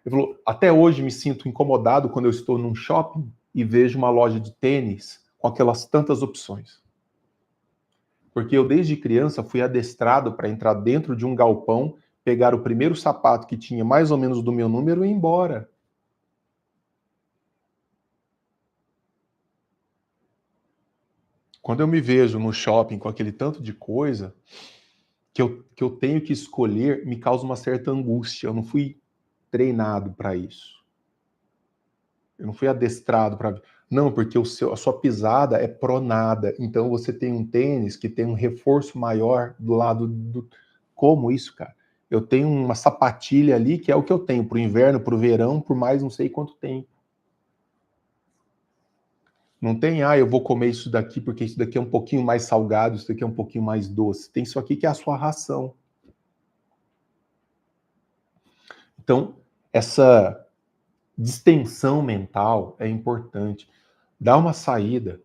Ele falou: até hoje me sinto incomodado quando eu estou num shopping e vejo uma loja de tênis com aquelas tantas opções. Porque eu desde criança fui adestrado para entrar dentro de um galpão, pegar o primeiro sapato que tinha mais ou menos do meu número e ir embora. Quando eu me vejo no shopping com aquele tanto de coisa que eu tenho que escolher, me causa uma certa angústia. Eu não fui treinado para isso. Eu não fui adestrado para... Não, porque a sua pisada é pronada. Então você tem um tênis que tem um reforço maior do lado do... Como isso, cara? Eu tenho uma sapatilha ali que é o que eu tenho para o inverno, para o verão, por mais não sei quanto tempo. Não tem, eu vou comer isso daqui porque isso daqui é um pouquinho mais salgado, isso daqui é um pouquinho mais doce. Tem isso aqui que é a sua ração. Então, essa distensão mental é importante. Dá uma saída,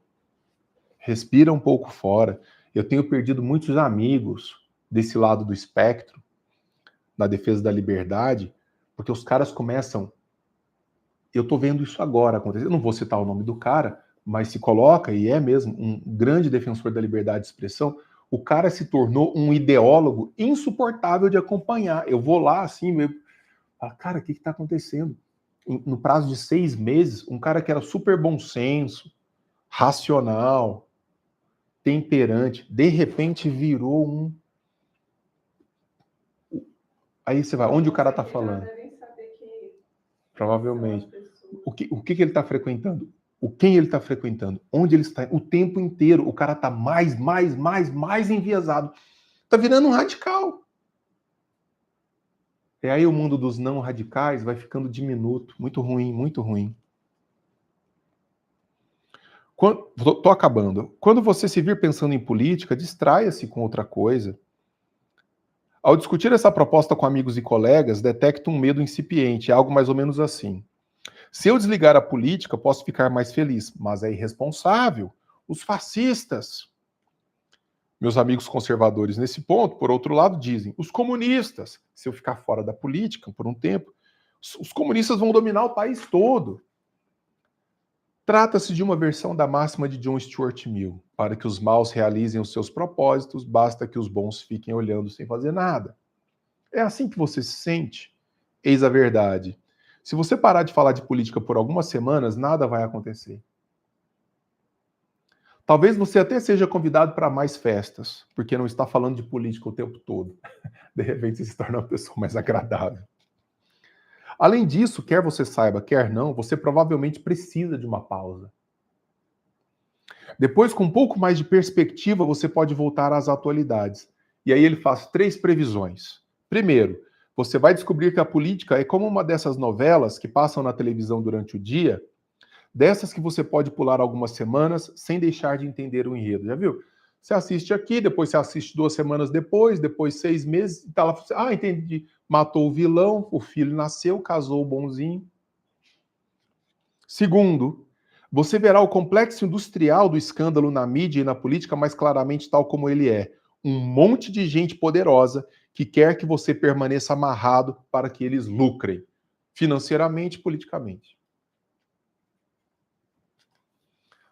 respira um pouco fora. Eu tenho perdido muitos amigos desse lado do espectro, na defesa da liberdade, porque os caras começam... Eu tô vendo isso agora acontecer. Eu não vou citar o nome do cara, mas se coloca, e é mesmo, um grande defensor da liberdade de expressão. O cara se tornou um ideólogo insuportável de acompanhar. Eu vou lá, assim, cara, o que está acontecendo? No prazo de 6 meses, um cara que era super bom senso, racional, temperante, de repente virou Aí você vai, onde o cara está falando? Devem saber que Provavelmente. são as pessoas. O que ele está frequentando? Quem ele está frequentando? Onde ele está? O tempo inteiro. O cara está mais enviesado. Está virando um radical. E aí o mundo dos não radicais vai ficando diminuto. Muito ruim, muito ruim. Tô acabando. Quando você se vir pensando em política, distraia-se com outra coisa. Ao discutir essa proposta com amigos e colegas, detecto um medo incipiente, algo mais ou menos assim. Se eu desligar a política, posso ficar mais feliz, mas é irresponsável. Os fascistas. Meus amigos conservadores nesse ponto, por outro lado, dizem, os comunistas. Se eu ficar fora da política por um tempo, os comunistas vão dominar o país todo. Trata-se de uma versão da máxima de John Stuart Mill. Para que os maus realizem os seus propósitos, basta que os bons fiquem olhando sem fazer nada. É assim que você se sente? Eis a verdade. Se você parar de falar de política por algumas semanas, nada vai acontecer. Talvez você até seja convidado para mais festas, porque não está falando de política o tempo todo. De repente você se torna uma pessoa mais agradável. Além disso, quer você saiba, quer não, você provavelmente precisa de uma pausa. Depois, com um pouco mais de perspectiva, você pode voltar às atualidades. E aí ele faz 3 previsões. Primeiro, você vai descobrir que a política é como uma dessas novelas que passam na televisão durante o dia, dessas que você pode pular algumas semanas sem deixar de entender o enredo. Já viu? Você assiste aqui, depois você assiste 2 semanas depois 6 meses, e tá lá, entendi. Matou o vilão, o filho nasceu, casou o bonzinho. Segundo, você verá o complexo industrial do escândalo na mídia e na política mais claramente tal como ele é. Um monte de gente poderosa que quer que você permaneça amarrado para que eles lucrem, financeiramente e politicamente.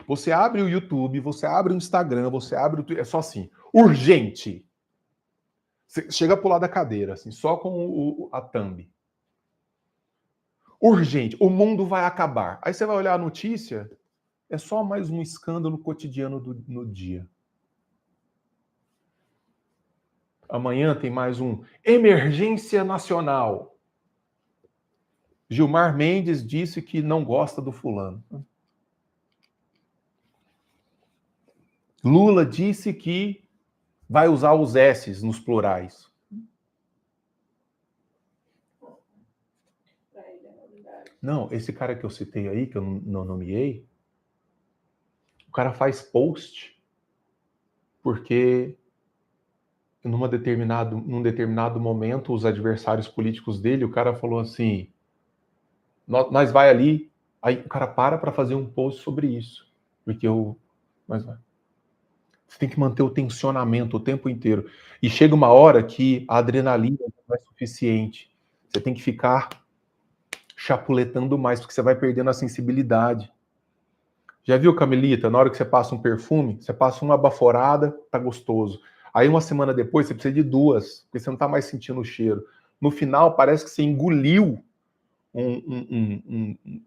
Você abre o YouTube, você abre o Instagram, você abre o Twitter, é só assim, urgente. Você chega pro lado da cadeira, assim, só com a thumb. Urgente, o mundo vai acabar. Aí você vai olhar a notícia, é só mais um escândalo cotidiano no dia. Amanhã tem mais um emergência nacional. Gilmar Mendes disse que não gosta do fulano. Lula disse que vai usar os S's nos plurais. Não, esse cara que eu citei aí, que eu não nomeei, o cara faz post porque num determinado momento os adversários políticos dele, o cara falou assim, nós vai ali, aí o cara para fazer um post sobre isso, porque mas vai. Você tem que manter o tensionamento o tempo inteiro. E chega uma hora que a adrenalina não é suficiente. Você tem que ficar chapuletando mais, porque você vai perdendo a sensibilidade. Já viu, Camilita? Na hora que você passa um perfume, você passa uma baforada, tá gostoso. Aí uma semana depois você precisa de 2, porque você não tá mais sentindo o cheiro. No final parece que você engoliu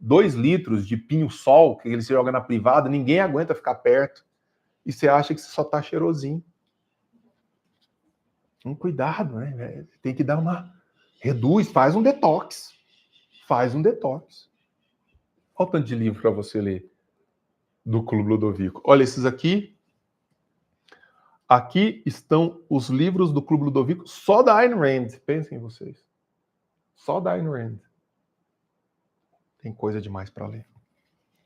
2 litros de pinho-sol, que ele se joga na privada, ninguém aguenta ficar perto. E você acha que você só tá cheirosinho. Cuidado, né? Tem que dar uma... Reduz, faz um detox. Faz um detox. Olha o tanto de livro para você ler do Clube Ludovico. Olha esses aqui. Aqui estão os livros do Clube Ludovico só da Ayn Rand. Pensem em vocês. Só da Ayn Rand. Tem coisa demais para ler.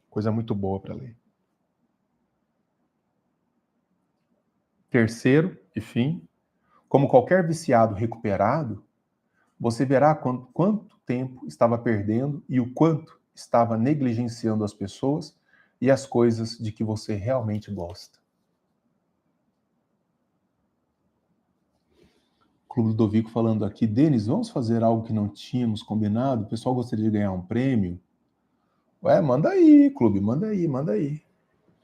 Coisa muito boa para ler. Terceiro e fim, como qualquer viciado recuperado, você verá quanto tempo estava perdendo e o quanto estava negligenciando as pessoas e as coisas de que você realmente gosta. Clube Ludovico falando aqui, Denis, vamos fazer algo que não tínhamos combinado? O pessoal gostaria de ganhar um prêmio? Ué, manda aí, clube, manda aí.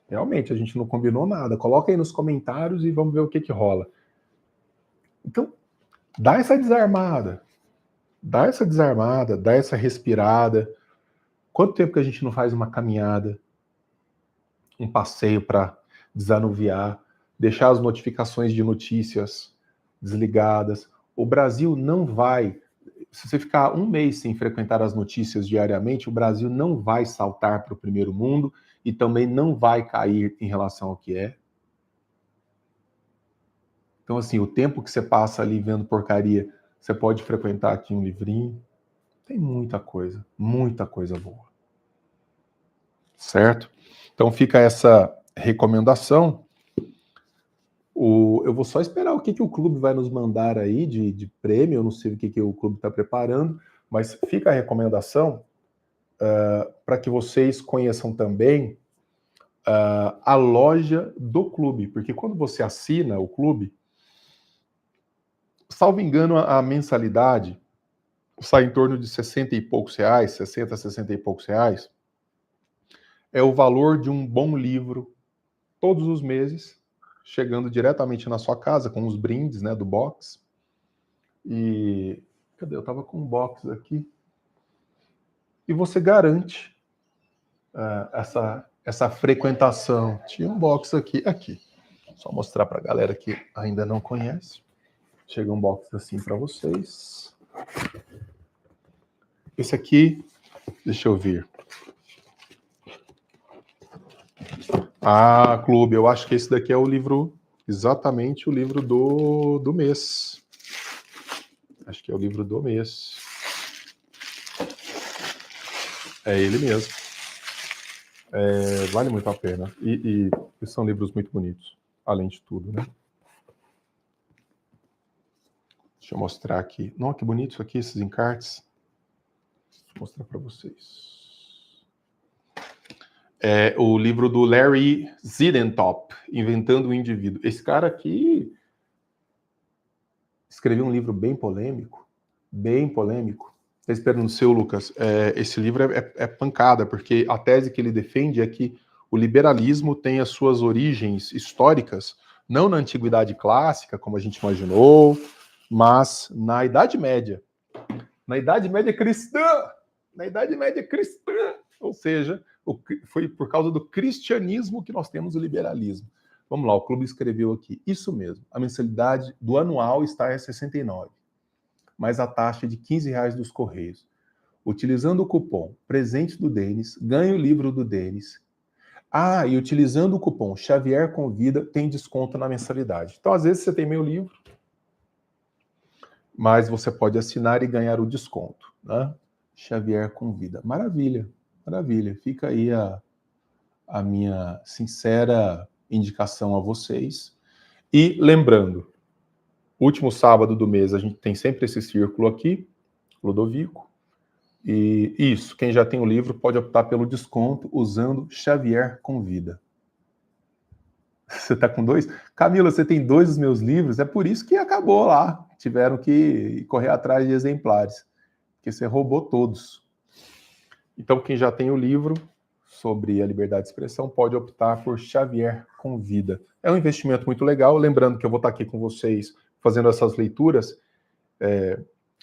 Realmente, a gente não combinou nada. Coloca aí nos comentários e vamos ver o que rola. Então, dá essa desarmada. Dá essa respirada. Quanto tempo que a gente não faz uma caminhada, um passeio para desanuviar, deixar as notificações de notícias desligadas? O Brasil não vai se você ficar um mês sem frequentar as notícias diariamente, o Brasil não vai saltar para o primeiro mundo e também não vai cair em relação ao que é. Então, assim, o tempo que você passa ali vendo porcaria, você pode frequentar aqui um livrinho. Tem muita coisa boa. Certo? Então fica essa recomendação. Eu vou só esperar o que o clube vai nos mandar aí de prêmio, eu não sei o que o clube está preparando, mas fica a recomendação para que vocês conheçam também a loja do clube, porque quando você assina o clube, salvo engano, a mensalidade sai em torno de 60 e poucos reais, 60, 60 e poucos reais, é o valor de um bom livro todos os meses, chegando diretamente na sua casa com os brindes, né, do box. E cadê? Eu tava com um box aqui. E você garante essa frequentação. Tinha um box aqui. Só mostrar para a galera que ainda não conhece. Chega um box assim para vocês. Esse aqui, deixa eu ver. Ah, clube, eu acho que esse daqui é o livro, exatamente o livro do mês. Acho que é o livro do mês. É ele mesmo. Vale muito a pena. E são livros muito bonitos, além de tudo, né? Deixa eu mostrar aqui. Nossa, que bonito isso aqui, esses encartes. Vou mostrar para vocês. É o livro do Larry Siedentop, Inventando o Indivíduo. Esse cara aqui escreveu um livro bem polêmico. Bem polêmico. Está esperando o seu, Lucas? Esse livro é pancada, porque a tese que ele defende é que o liberalismo tem as suas origens históricas, não na Antiguidade Clássica, como a gente imaginou, mas na Idade Média. Na Idade Média cristã! Na Idade Média cristã! Ou seja, foi por causa do cristianismo que nós temos o liberalismo. Vamos lá, o clube escreveu aqui. Isso mesmo, a mensalidade do anual está a 69, mais a taxa de R$15 dos Correios. Utilizando o cupom Presente do Denis, ganhe o livro do Denis. Ah, e utilizando o cupom Xavier Convida, tem desconto na mensalidade. Então, às vezes, você tem meu livro, mas você pode assinar e ganhar o desconto, né? Xavier Convida. Maravilha, maravilha. Fica aí a minha sincera indicação a vocês. E lembrando, último sábado do mês, a gente tem sempre esse círculo aqui, Ludovico. E isso, quem já tem o livro pode optar pelo desconto usando Xavier Convida. Você está com 2? Camila, você tem 2 dos meus livros? É por isso que acabou lá. Tiveram que correr atrás de exemplares, porque você roubou todos. Então, quem já tem o livro sobre a liberdade de expressão pode optar por Xavier Convida. É um investimento muito legal. Lembrando que eu vou estar aqui com vocês fazendo essas leituras,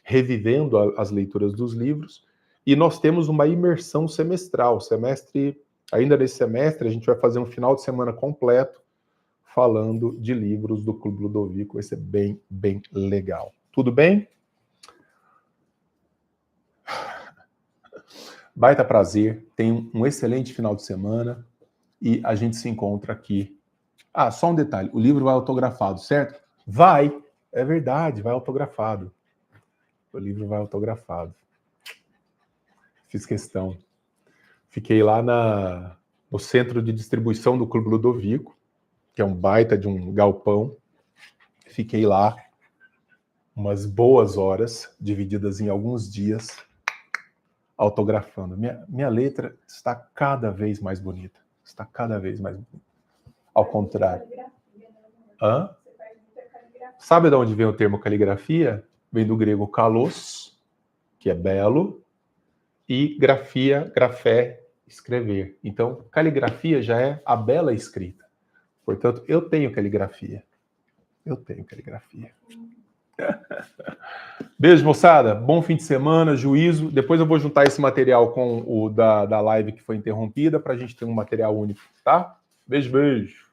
revivendo as leituras dos livros. E nós temos uma imersão semestral. Ainda nesse semestre, a gente vai fazer um final de semana completo falando de livros do Clube Ludovico. Vai ser bem, bem legal. Tudo bem? Baita prazer. Tenha um excelente final de semana e a gente se encontra aqui. Ah, só um detalhe. O livro vai autografado, certo? Vai. É verdade, vai autografado. O livro vai autografado. Fiz questão. Fiquei lá no centro de distribuição do Clube Ludovico, que é um baita de um galpão. Fiquei lá umas boas horas, divididas em alguns dias, autografando. Minha letra está cada vez mais bonita. Está cada vez mais bonita. Ao contrário. Hã? Sabe de onde vem o termo caligrafia? Vem do grego kalos, que é belo, e grafia, grafé, escrever. Então, caligrafia já é a bela escrita. Portanto, eu tenho caligrafia. Eu tenho caligrafia. Beijo, moçada. Bom fim de semana, juízo. Depois eu vou juntar esse material com o da live que foi interrompida para a gente ter um material único, tá? Beijo, beijo.